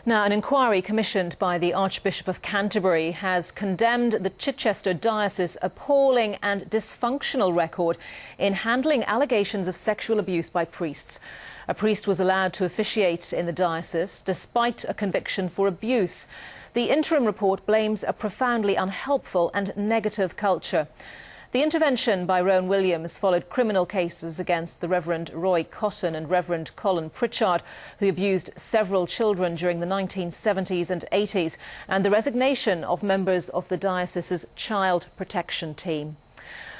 Now, an inquiry commissioned by the Archbishop of Canterbury has condemned the Chichester Diocese's appalling and dysfunctional record in handling allegations of sexual abuse by priests. A priest was allowed to officiate in the diocese despite a conviction for abuse. The interim report blames a profoundly unhelpful and negative culture. The intervention by Rowan Williams followed criminal cases against the Reverend Roy Cotton and Reverend Colin Pritchard, who abused several children during the 1970s and 80s, and the resignation of members of the diocese's child protection team.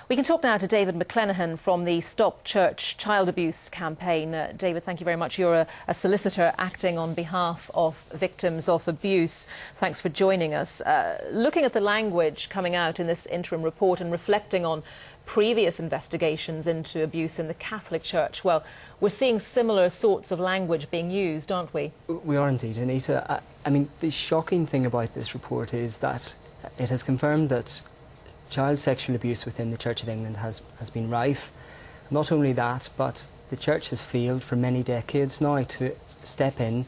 We can talk now to David McClenaghan from the Stop Church Child Abuse campaign. David, thank you very much. You're a solicitor acting on behalf of victims of abuse. Thanks for joining us. Looking at the language coming out in this interim report and reflecting on previous investigations into abuse in the Catholic Church, well, we're seeing similar sorts of language being used, aren't we? We are indeed, Anita. I mean, the shocking thing about this report is that it has confirmed that child sexual abuse within the Church of England has been rife. Not only that, but the Church has failed for many decades now to step in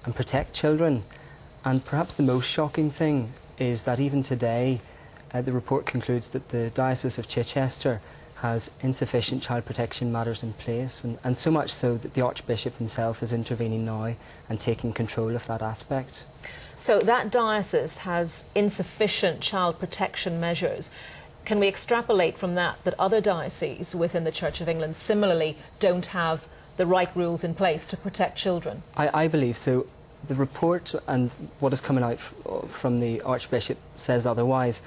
and protect children. And perhaps the most shocking thing is that even today, the report concludes that the Diocese of Chichester has insufficient child protection matters in place, and so much so that the Archbishop himself is intervening now and taking control of that aspect. So that diocese has insufficient child protection measures. Can we extrapolate from that that other dioceses within the Church of England similarly don't have the right rules in place to protect children? I believe so. The report and what is coming out from the Archbishop says otherwise.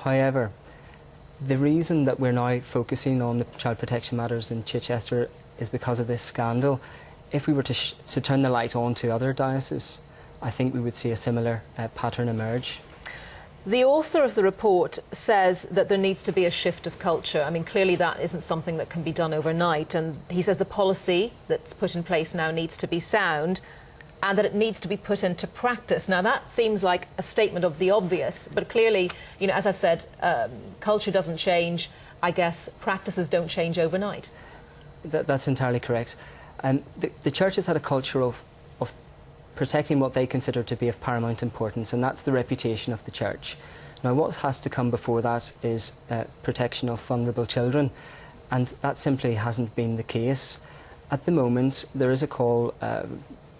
However, the reason that we're now focusing on the child protection matters in Chichester is because of this scandal. If we were to turn the light on to other dioceses, I think we would see a similar pattern emerge. The author of the report says that there needs to be a shift of culture. I mean, clearly that isn't something that can be done overnight, and he says the policy that's put in place now needs to be sound and that it needs to be put into practice. Now, that seems like a statement of the obvious, but clearly, you know, as I've said, culture doesn't change. I guess practices don't change overnight. That's entirely correct. The Church has had a culture of protecting what they consider to be of paramount importance, and that's the reputation of the Church. Now, what has to come before that is protection of vulnerable children, and that simply hasn't been the case. At the moment, there is a call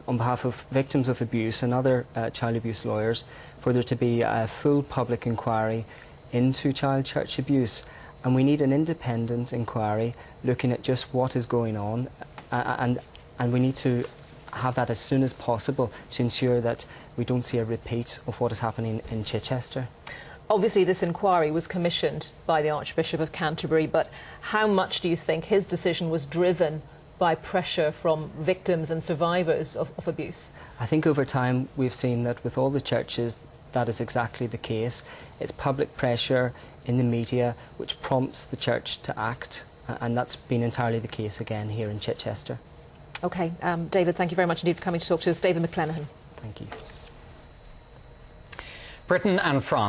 on behalf of victims of abuse and other child abuse lawyers for there to be a full public inquiry into child church abuse, and we need an independent inquiry looking at just what is going on, and we need to have that as soon as possible to ensure that we don't see a repeat of what is happening in Chichester. Obviously, this inquiry was commissioned by the Archbishop of Canterbury, but how much do you think his decision was driven by pressure from victims and survivors of abuse? I think over time we've seen that with all the churches that is exactly the case. It's public pressure in the media which prompts the Church to act, and that's been entirely the case again here in Chichester. OK, David, thank you very much indeed for coming to talk to us. David McClenaghan. Thank you. Britain and France